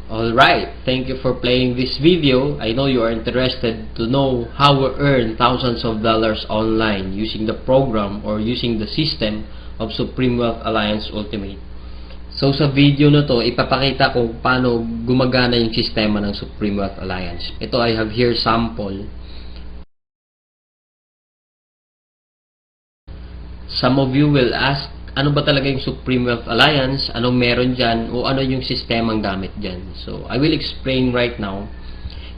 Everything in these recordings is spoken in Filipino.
Alright, thank you for playing this video. I know you are interested to know how we earn thousands of dollars online using the program or using the system of Supreme Wealth Alliance Ultimate. So sa video na to, ipapakita ko paano gumagana yung sistema ng Supreme Wealth Alliance. Ito, I have here sample. Some of you will ask, ano ba talaga yung Supreme Wealth Alliance? Anong meron dyan? O ano yung sistemang gamit dyan? So, I will explain right now.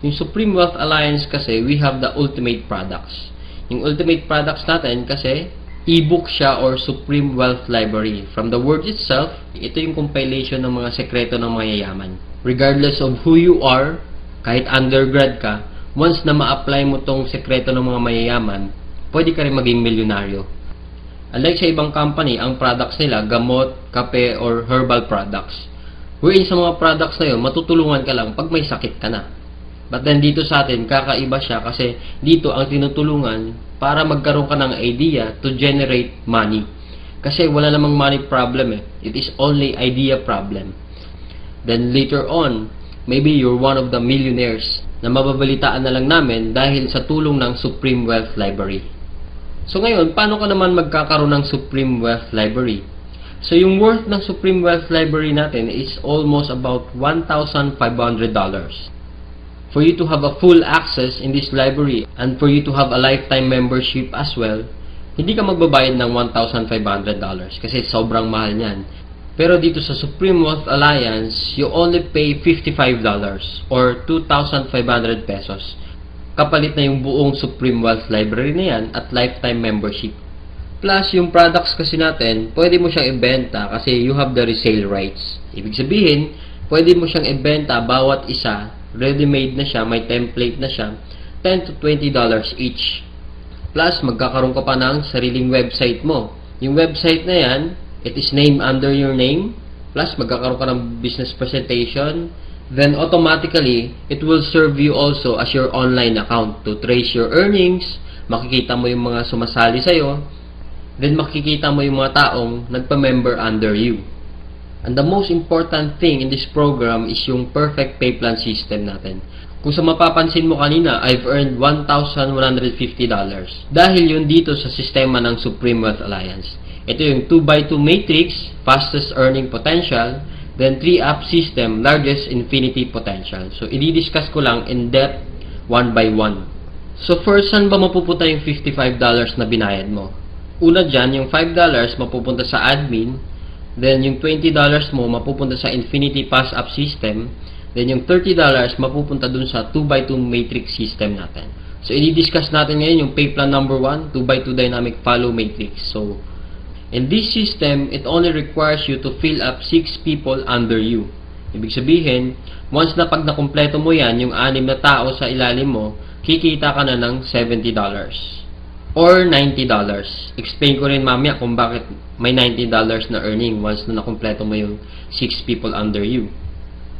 Yung Supreme Wealth Alliance kasi, we have the ultimate products. Yung ultimate products natin kasi, e-book siya or Supreme Wealth Library. From the word itself, ito yung compilation ng mga sekreto ng mayayaman. Regardless of who you are, kahit undergrad ka, once na ma-apply mo tong sekreto ng mga mayayaman, pwede ka rin maging milyonaryo. Unlike sa ibang company, ang products nila, gamot, kape, or herbal products. Wherein sa mga products na yun, matutulungan ka lang pag may sakit ka na. But then dito sa atin, kakaiba siya kasi dito ang tinutulungan para magkaroon ka ng idea to generate money. Kasi wala namang money problem eh. It is only idea problem. Then later on, maybe you're one of the millionaires na mababalitaan na lang namin dahil sa tulong ng Supreme Wealth Library. So ngayon, paano ka naman magkakaroon ng Supreme Wealth Library? So yung worth ng Supreme Wealth Library natin is almost about $1,500. For you to have a full access in this library and for you to have a lifetime membership as well, hindi ka magbabayad ng $1,500 kasi sobrang mahal niyan. Pero dito sa Supreme Wealth Alliance, you only pay $55 or 2,500 pesos. Kapalit na yung buong Supreme Wealth Library na yan at lifetime membership. Plus, yung products kasi natin, pwede mo siyang ibenta kasi you have the resale rights. Ibig sabihin, pwede mo siyang ibenta bawat isa, ready-made na siya, may template na siya, $10 to $20 each. Plus, magkakaroon ka pa ng sariling website mo. Yung website na yan, it is named under your name. Plus, magkakaroon ka ng business presentation. Then automatically, it will serve you also as your online account to trace your earnings, makikita mo yung mga sumasali sa'yo, then makikita mo yung mga taong nagpa-member under you. And the most important thing in this program is yung perfect pay plan system natin. Kung sa mapapansin mo kanina, I've earned $1,150 dahil yun dito sa sistema ng Supreme Wealth Alliance. Ito yung 2x2 matrix, fastest earning potential, then 3-up system, largest infinity potential. So, i-discuss ko lang in depth, one by one. So, first, saan ba mapupunta yung $55 na binayad mo? Una dyan, yung $5 mapupunta sa admin, then yung $20 mo mapupunta sa infinity pass-up system, then yung $30 mapupunta dun sa 2x2 matrix system natin. So, i-discuss natin ngayon yung pay plan number 1, 2x2 dynamic follow matrix. So, in this system, it only requires you to fill up 6 people under you. Ibig sabihin, once na pag nakumpleto mo yan, yung 6 na tao sa ilalim mo, kikita ka na ng $70 or $90. Explain ko rin mamaya kung bakit may $90 na earning once na nakumpleto mo yung 6 people under you.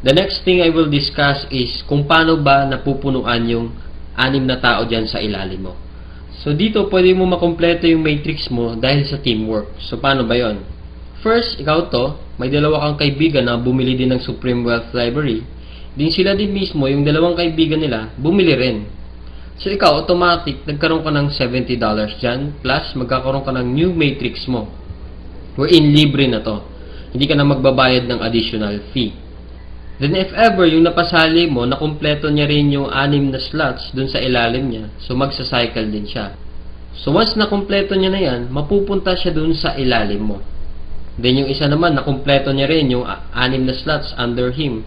The next thing I will discuss is kung paano ba napupunuan yung 6 na tao dyan sa ilalim mo. So, dito, pwede mo makompleto yung matrix mo dahil sa teamwork. So, paano ba yon? First, ikaw to, may dalawa kang kaibigan na bumili din ng Supreme Wealth Library. Din sila din mismo, yung dalawang kaibigan nila, bumili rin. So, ikaw, automatic, nagkaroon ka ng $70 dyan, plus magkakaroon ka ng new matrix mo. Wherein, libre na to. Hindi ka na magbabayad ng additional fee. Then if ever yung napasali mo, nakumpleto niya rin yung 6 na slots dun sa ilalim niya. So magsa-cycle din siya. So once nakumpleto niya na yan, mapupunta siya dun sa ilalim mo. Then yung isa naman, nakumpleto niya rin yung 6 na slots under him.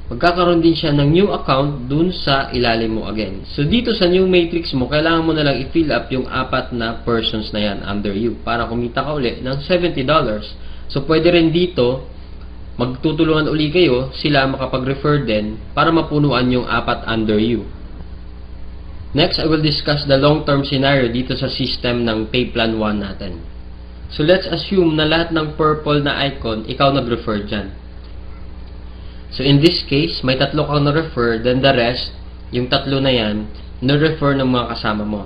Magkakaroon din siya ng new account dun sa ilalim mo again. So dito sa new matrix mo, kailangan mo na lang i-fill up yung 4 na persons na yan under you para kumita ka ulit ng $70. So pwede rin dito, magtutulungan uli kayo, sila makapag-refer din para mapunuan yung 4 under you. Next, I will discuss the long-term scenario dito sa system ng pay plan 1 natin. So, let's assume na lahat ng purple na icon, ikaw nag-refer dyan. So, in this case, may 3 kang na-refer, then the rest, yung 3 na yan, na-refer ng mga kasama mo.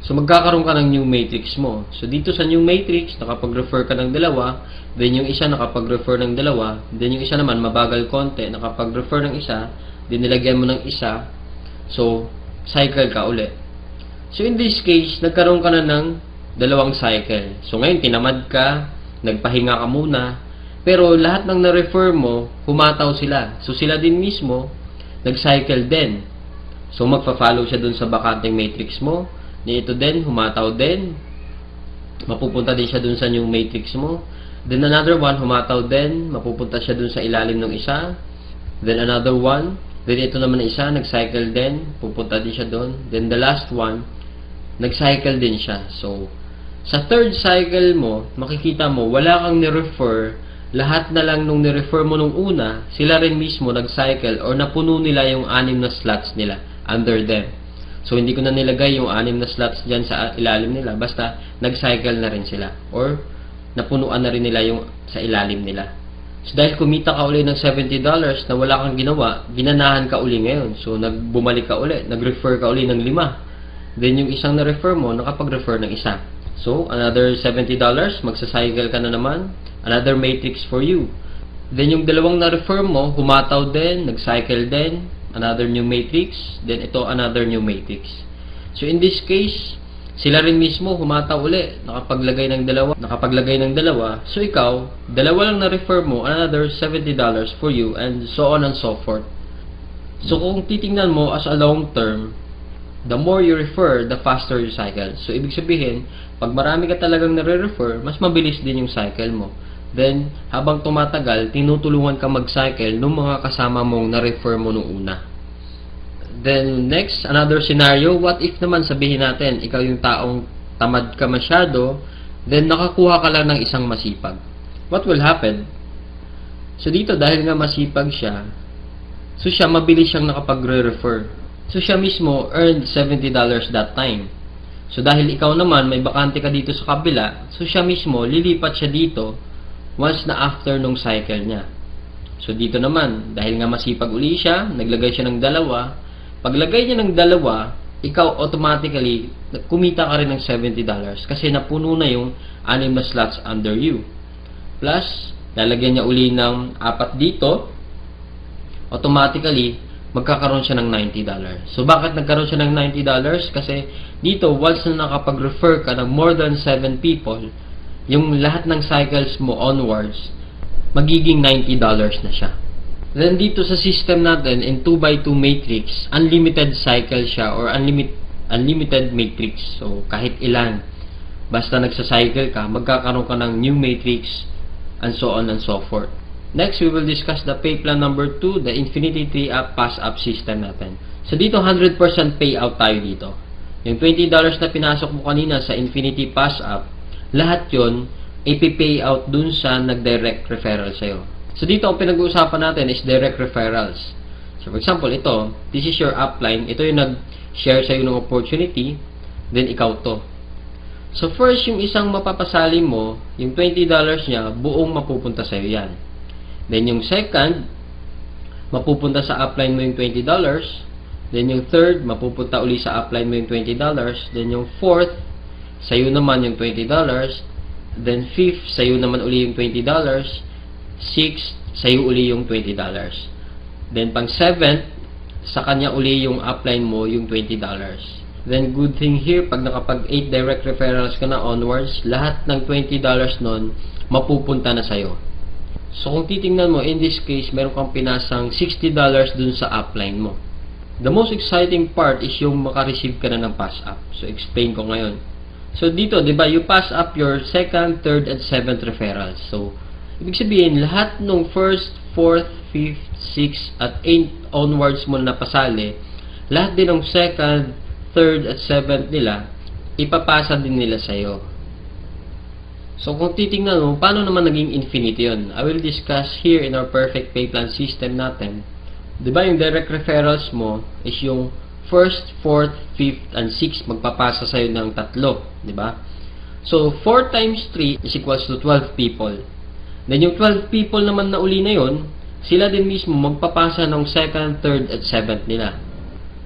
So, magkakaroon ka ng new matrix mo. So, dito sa new matrix, nakapag-refer ka ng dalawa, then yung isa nakapag-refer ng dalawa, then yung isa naman mabagal konti, nakapag-refer ng isa, then nilagyan mo ng isa, so, cycle ka ulit. So, in this case, nagkaroon ka na ng dalawang cycle. So, ngayon, tinamad ka, nagpahinga ka muna, pero lahat ng na-refer mo, humataw sila. So, sila din mismo, nag-cycle din. So, magpa-follow siya dun sa bakanteng matrix mo, ito din, humataw din. Mapupunta din siya dun sa new matrix mo. Then another one, humataw din. Mapupunta siya dun sa ilalim ng isa. Then another one. Then ito naman na isa, nag-cycle din. Pupunta din siya dun. Then the last one, nag-cycle din siya. So, sa third cycle mo, makikita mo, wala kang ni-refer. Lahat na lang nung ni-refer mo nung una, sila rin mismo nag-cycle or napuno nila yung 6 na slots nila under them. So, hindi ko na nilagay yung 6 na slots dyan sa ilalim nila. Basta, nag-cycle na rin sila. Or, napunuan na rin nila yung sa ilalim nila. So, dahil kumita ka uli ng $70 na wala kang ginawa, ginanahan ka uli ngayon. So, bumalik ka uli. Nag-refer ka uli ng 5. Then, yung isang na-refer mo, nakapag-refer ng isa. So, another $70, magsa-cycle ka na naman. Another matrix for you. Then, yung dalawang na-refer mo, humataw din, nag-cycle din. Another new matrix, then ito another new matrix. So in this case, sila rin mismo humataw uli, nakapaglagay ng dalawa. So ikaw, dalawa lang na-refer mo, another $70 for you, and so on and so forth. So kung titingnan mo as a long term, the more you refer, the faster you cycle. So ibig sabihin, pag marami ka talagang nare-refer, mas mabilis din yung cycle mo. Then, habang tumatagal, tinutulungan ka mag-cycle ng mga kasama mong na-refer mo nung una. Then, next, another scenario, what if naman sabihin natin, ikaw yung taong tamad ka masyado, then nakakuha ka lang ng isang masipag. What will happen? So, dito, dahil nga masipag siya, so siya, mabilis siyang nakapag-refer. So, siya mismo earned $70 that time. So, dahil ikaw naman, may bakante ka dito sa kabila, so siya mismo, lilipat siya dito, once na after nung cycle niya. So, dito naman, dahil nga masipag uli siya, naglagay siya ng dalawa. Paglagay niya ng dalawa, ikaw automatically, kumita ka rin ng $70 kasi napuno na yung 6 na slots under you. Plus, lalagyan niya uli ng 4 dito, automatically, magkakaroon siya ng $90. So, bakit nagkaroon siya ng $90? Kasi dito, once na nakapag-refer ka ng more than 7 people, yung lahat ng cycles mo onwards, magiging $90 na siya. Then dito sa system natin, in 2x2 matrix, unlimited cycle siya or unlimited matrix. So, kahit ilan, basta nagsa-cycle ka, magkakaroon ka ng new matrix, and so on and so forth. Next, we will discuss the pay plan number 2, the Infinity 3-up pass-up system natin. So, dito 100% payout tayo dito. Yung $20 na pinasok mo kanina sa Infinity pass-up, lahat yon ipipay out dun sa nag-direct referral sa'yo. So, dito ang pinag-uusapan natin is direct referrals. So, for example, ito, this is your upline. Ito yung nag-share sa'yo ng opportunity, then ikaw to. So, first, yung isang mapapasali mo, yung $20 niya, buong mapupunta sa'yo yan. Then, yung second, mapupunta sa upline mo yung $20. Then, yung third, mapupunta uli sa upline mo yung $20. Then, yung fourth, sa'yo naman yung $20. Then, fifth, sa'yo naman uli yung $20. Sixth, sa'yo uli yung $20. Then, pang seventh, sa kanya uli yung upline mo yung $20. Then, good thing here, pag nakapag 8 direct referrals ka na onwards, lahat ng $20 nun, mapupunta na sa'yo. So, kung titingnan mo, in this case, meron kang pinasang $60 dun sa upline mo. The most exciting part is yung makareceive ka na ng pass-up. So, explain ko ngayon. So, dito, di ba, you pass up your second, third, and seventh referrals. So, ibig sabihin, lahat ng first, fourth, fifth, sixth, at 8 onwards mo na pasali, lahat din ng second, third, at seventh nila, ipapasa din nila sa'yo. So, kung titingnan mo, paano naman naging infinity yun? I will discuss here in our perfect pay plan system natin. Di ba, yung direct referrals mo is yung first, fourth, fifth, and sixth magpapasa sa'yo ng 3. Di ba? So, 4 times 3 is equals to 12 people. Then, yung 12 people naman na uli na yun, sila din mismo magpapasa ng second, third, at seventh nila.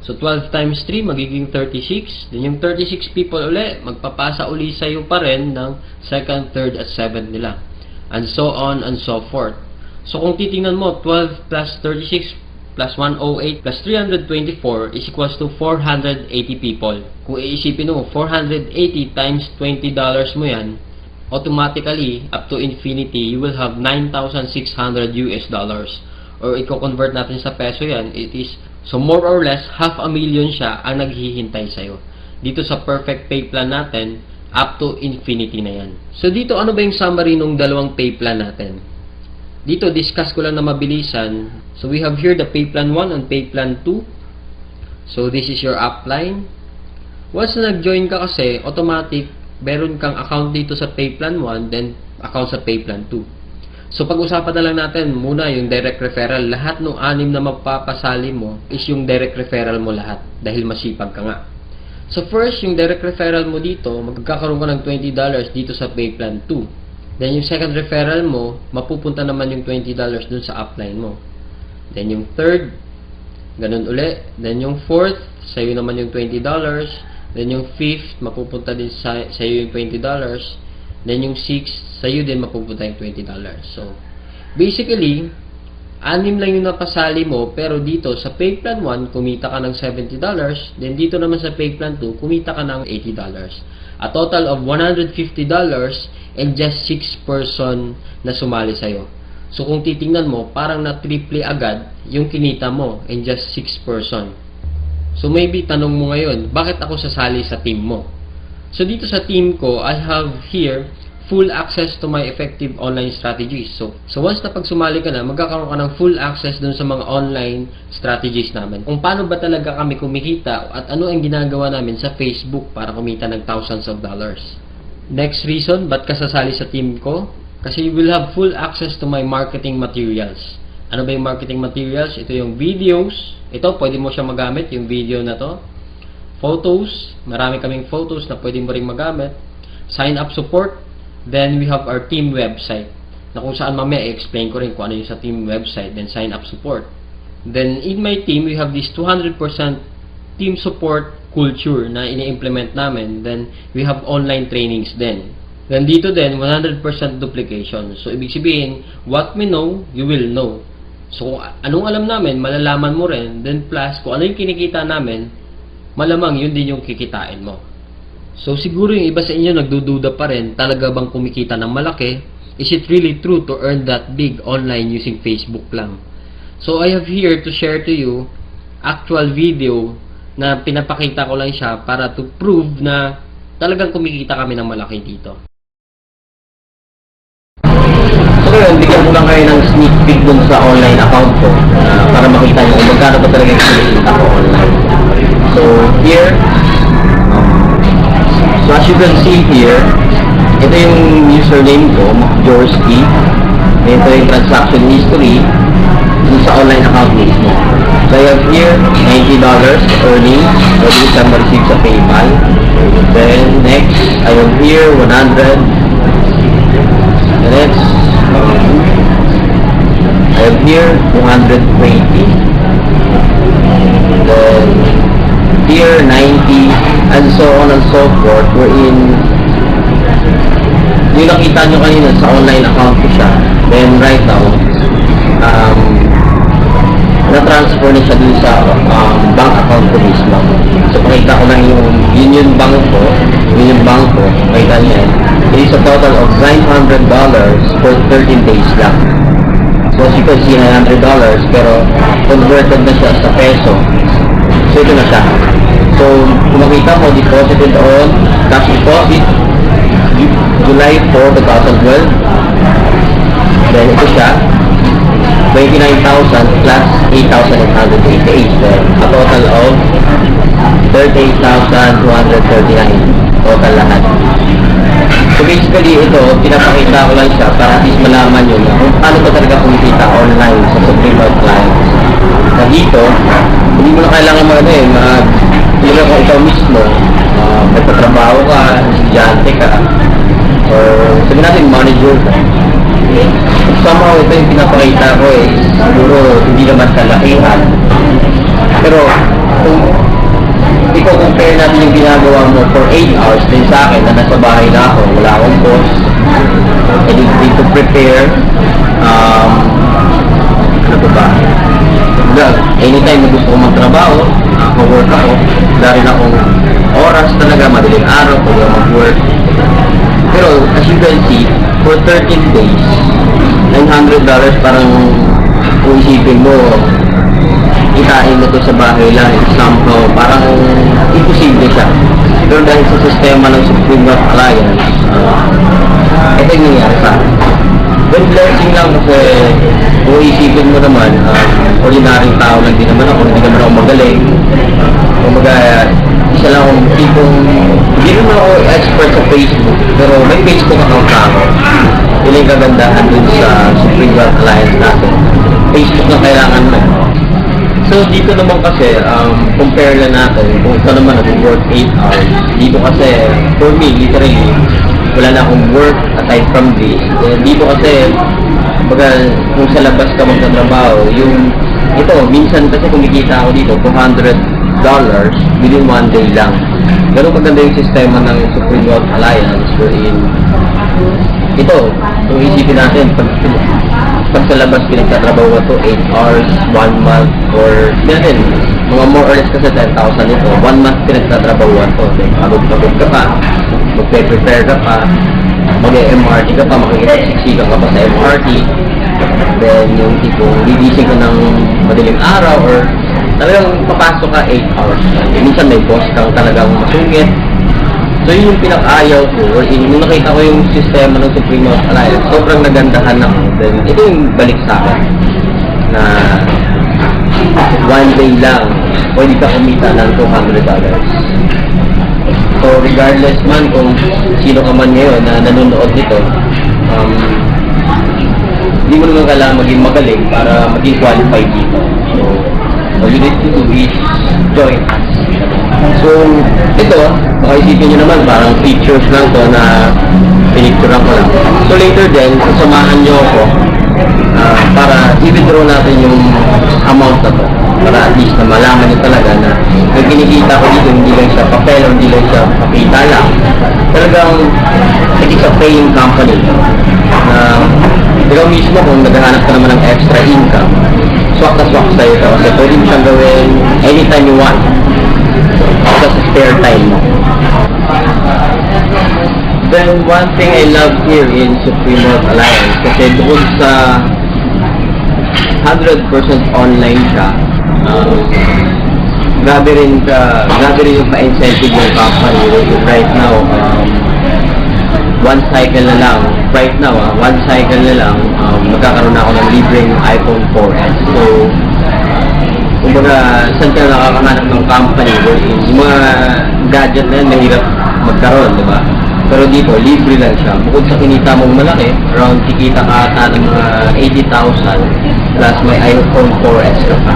So, 12 times 3, magiging 36. Then, yung 36 people uli, magpapasa uli sa'yo pa rin ng 2nd, 3rd, at 7th nila. And so on and so forth. So, kung titingnan mo, 12 plus 36 plus 108 plus 324 is equals to 480 people. Kung iisipin mo, 480 times $20 mo yan, automatically, up to infinity, you will have 9,600 US dollars. Or, i-convert natin sa peso yan, it is, so more or less, 500,000 siya ang naghihintay sa'yo. Dito sa perfect pay plan natin, up to infinity na yan. So, dito, ano ba yung summary ng dalawang pay plan natin? Dito, discuss ko lang na mabilisan. So, we have here the pay plan 1 and pay plan 2. So, this is your upline. Once na nag-join ka kasi, automatic, meron kang account dito sa pay plan 1, then account sa pay plan 2. So, pag-usapan na lang natin muna yung direct referral. Lahat ng 6 na mapapasali mo is yung direct referral mo lahat dahil masipag ka nga. So, first, yung direct referral mo dito, magkakaroon ka ng $20 dito sa pay plan 2. Then, yung second referral mo, mapupunta naman yung $20 dun sa upline mo. Then, yung third, ganun uli. Then, yung fourth, sa'yo naman yung $20. Then, yung fifth, mapupunta din sa'yo yung $20. Then, yung 6, sa'yo din mapupunta yung $20. So, basically, 6 lang yung napasali mo, pero dito, sa pay plan 1, kumita ka ng $70. Then, dito naman sa pay plan 2, kumita ka ng $80. A total of $150 and just 6 person na sumali sa'yo. So, kung titingnan mo, parang na-triple agad yung kinita mo and just 6 person. So, maybe tanong mo ngayon, bakit ako sasali sa team mo? So, dito sa team ko, I have here full access to my effective online strategies. So once na pag sumali ka na, magkakaroon ka ng full access dun sa mga online strategies namin. Kung paano ba talaga kami kumikita at ano ang ginagawa namin sa Facebook para kumita ng thousands of dollars. Next reason, ba't ka sasali sa team ko? Kasi you will have full access to my marketing materials. Ano ba yung marketing materials? Ito yung videos. Ito, pwede mo siya magamit, yung video na to. Photos, marami kaming photos na pwede mo ring magamit. Sign up support. Then we have our team website na kung saan mamaya i-explain ko rin kung ano yung sa team website. Then sign up support. Then in my team, we have this 200% team support culture na ini-implement namin. Then we have online trainings din. Then dito din, 100% duplication. So ibig sabihin, what we know, you will know. So kung anong alam namin, malalaman mo rin. Then plus, kung ano yung kinikita namin, malamang yun din yung kikitain mo. So siguro yung iba sa inyo nagdududa pa rin, talaga bang kumikita ng malaki? Is it really true to earn that big online using Facebook lang? So I have here to share to you actual video na pinapakita ko lang siya para to prove na talagang kumikita kami ng malaki dito. So yun, bigyan ko lang kayo ng sneak peek dun sa online account ko para makita nyo kung magkano ba talaga yung kumikita ko online. So here, so as you can see here, ito yung username ko, Jorski. Ito yung transaction history dun sa online account mismo. So I have here $90 earnings, pwede siya ma-receive sa PayPal. Then next, I have here 100. And next, I have here 220. Then here 90, and so on and so forth. We're in, yung nakita nyo kanina sa online account ko siya. Then right now, na-transfer na siya dun sa bank account ko mismo. So pakita ko lang yung Union Bank ko, pakita niya. It is a total of $900 for 13 days lang. So as you can see, $900, pero converted na siya sa peso. So ito na siya. So kung makita mo, deposited on cash deposit July 4, 2012. Then ito siya, 29,000 plus 8,888. Then a total of 38,239 total lahat. So basically ito, pinapakita ko lang siya para at least malaman nyo na kung paano ba talaga kumikita online sa Supreme Clients. Na dito, hindi mo na kailangan hindi mo kung ikaw mismo, nagtatrabaho ka, estudyante ka, or sabi natin manager ka. Somehow ito yung pinapakita ko siguro hindi naman kalakihan. Pero kung i-compare natin yung ginagawa mo for 8 hours din sa akin na nasa bahay na ako, wala akong boss, I need to prepare, ano pa ba? Anytime na gusto ko magtrabaho, work ako, wala rin akong oras talaga, madaling araw, pag mag-work. Pero as you can see, for 13 days, $900 parang kung isipin mo, itain mo to sa bahay lang, somehow, parang imposible siya. Pero dahil sa sistema ng Supreme Wealth Alliance, ito yung nangyari sa akin. But blessing lang kasi kung isipin mo naman, ordinaryong tao lang din naman ako, hindi naman ako magaling. Kumbaga, isa lang akong tipong, hindi naman ako expert sa Facebook, pero may Facebook account na ako. Yun yung kagandahan dun sa Supreme Wealth Alliance natin. Facebook na kailangan mo. So, dito naman kasi, compare lang natin kung ito naman nag-work 8 hours. Dito kasi, for me, literally, wala na akong work aside from this. Dito kasi, baga, kung sa labas ka magtatrabaho, yung, ito, minsan kasi kumikita ako dito, $200 within 1 day lang. Pero maganda yung sistema ng Supreme Wealth Alliance wherein, ito, kung isipin natin, pag sa labas pinagtatrabaho ito, 8 hours, 1 month, or natin, mga more or less kasi 10,000 ito, 1 month pinagtatrabaho ito, then pagod-pagod ka pa, magpe-prepare ka pa, mag-MRT ka pa, makikipagsiksikan ka pa sa MRT, then yung tipong gigising ka ng madaling araw, or talagang papasok ka 8 hours. Minsan may boss kang talagang masungit. So yun yung pinag-ayaw ko, or nung nakita ko yung sistema ng Supreme Wealth Alliance, sobrang nagandahan ako. Then ito yung balik sa akin, na 1 day lang, pwede ka kumita ng $200. So regardless man kung sino ka man ngayon na nanonood nito, hindi mo naman kailangan maging magaling para maging qualified dito. So all you need to do is join us. So ito, baka isipin nyo naman parang features lang to na pinicturean ko lang. So later din, sasamahan nyo ako para i-withdraw natin yung amount na to, para at least na malaman nyo talaga na yung kinikita ko dito hindi lang siya papel o hindi lang siya pakita lang, talagang it is a paying company na ikaw mismo kung naghahanap ka naman ng extra income, swak na swak sa'yo ito kasi pwede mo siyang gawin anytime you want sa spare time mo. Then one thing I love here in Supreme Wealth Alliance kasi bukod sa 100% online siya, grabe rin yung pa-incentive ng company right now. One cycle na lang, magkakaroon na ako ng libreng iPhone 4S. So, kumbaga, saan ka nakakahanap ng company, yung mga gadget na yan, mahirap magkaroon, di ba? Pero dito, libre lang siya. Bukod sa kinita mong malaki, around kikita ka ata ng mga 80,000 plus may iPhone 4S ka pa.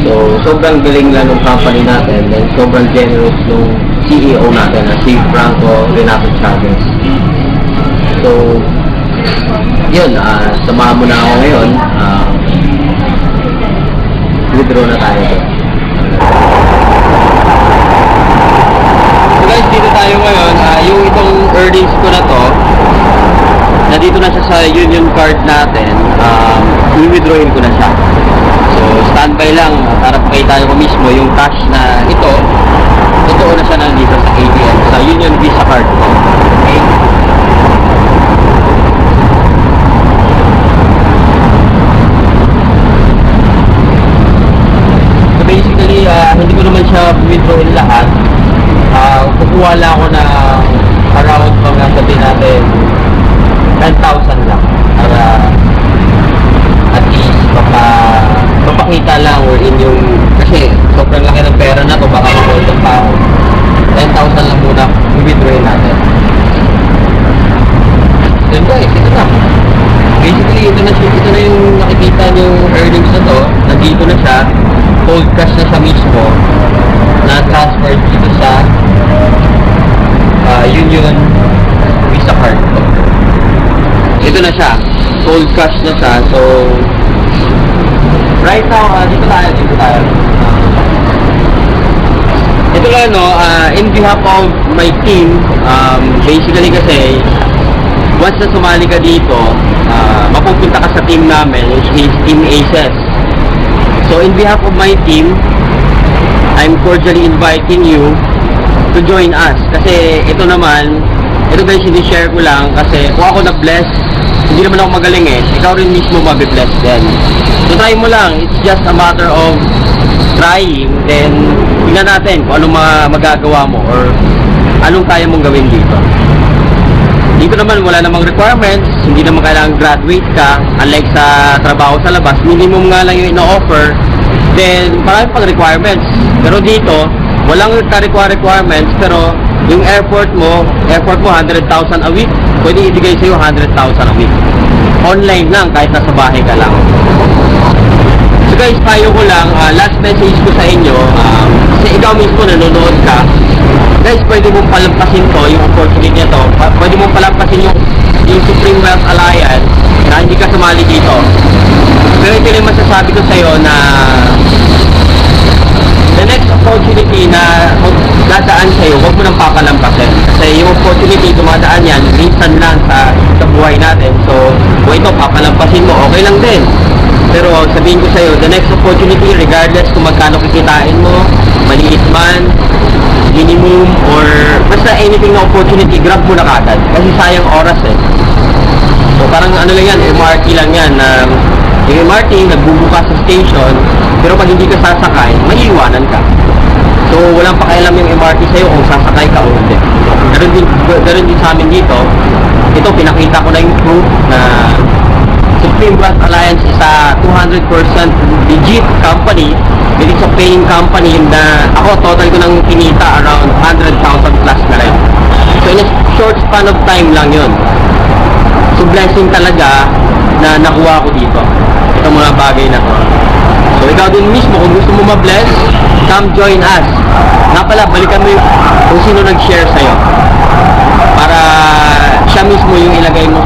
So, sobrang galing lang ng company natin and sobrang generous ng CEO natin na si Franco Renato Chavez. So, yun, samahan mo na ako ngayon. Withdraw na tayo. So guys, dito tayo ngayon. Yung itong earnings ko na to, nandito na siya sa union card natin. I-withdrawin ko na siya. So, standby lang para pakita ko mismo yung cash na ito. Totoo na siya nandito sa ATM, sa Union Visa card ko. Okay? So, basically, hindi ko naman siya withdrawin lahat. Kukuha lang ako na around mga sabihin natin 10,000 lang para at least mapakita lang or in yung kasi sobrang laki ng pera na to, baka makuha ng tao. 10,000 lang muna i-withdrawin natin. Then guys, ito na. Basically, ito na yung nakikita yung earnings na to. Nandito na siya. Cold cash na siya mismo. Na-transfer dito sa Union Visa card ko. Ito na siya. Cold cash na siya. So, right now, dito tayo. lang, no, in behalf of my team, basically kasi, once na sumali ka dito, mapupunta ka sa team namin, which is Team Aces. So, in behalf of my team, I'm cordially inviting you to join us. Kasi ito naman, ito guys, hindi-share ko lang kasi kung ako na-bless, hindi naman ako magaling eh. Ikaw rin mismo mabibless din. So, try mo lang. It's just a matter of trying, then tingnan natin kung anong magagawa mo or anong kaya mong gawin dito. Dito naman wala namang requirements, hindi naman kailangan graduate ka, unlike sa trabaho sa labas, minimum nga lang yung ino-offer, then marami pang requirements. Pero dito, walang requirements, pero yung effort mo 100,000 a week, pwede ibigay sa'yo 100,000 a week. Online lang, kahit nasa bahay ka lang. So guys, payo ko lang, last message ko sa inyo, kasi ikaw mismo nanonood ka, guys, pwede mong palampasin to, yung opportunity na to, pwede mong palampasin yung Supreme Wealth Alliance na hindi ka sumali dito. Pero ito yung masasabi ko sa'yo na the next opportunity na dadaan sa'yo, huwag mo nang papalampasin. Kasi yung opportunity, dumadaan yan, minsan lang sa buhay natin. So, kung ito, papalampasin mo, okay lang din. Pero sabihin ko sa'yo, the next opportunity, regardless kung magkano kikitain mo, maliit man, minimum, or basta anything na opportunity, grab mo na kagad. Kasi sayang oras eh. So parang ano lang yan, MRT lang yan. Yung MRT, nagbubuka sa station, pero pag hindi ka sasakay, maiiwanan ka. So walang pakialam yung MRT sa'yo kung sasakay ka o hindi. Ganun din sa amin dito. Ito, pinakita ko na yung proof na Supreme Wealth Alliance is a 200% legit company. It is a paying company na ako total ko nang kinita around 100,000 plus na rin. So in a short span of time lang yun. So blessing talaga na nakuha ko dito. Itong mga bagay na to. So ikaw din mismo, kung gusto mo ma-bless, come join us. Nga pala, balikan mo kung sino nag-share sa'yo. Para siya mismo yung ilagay mo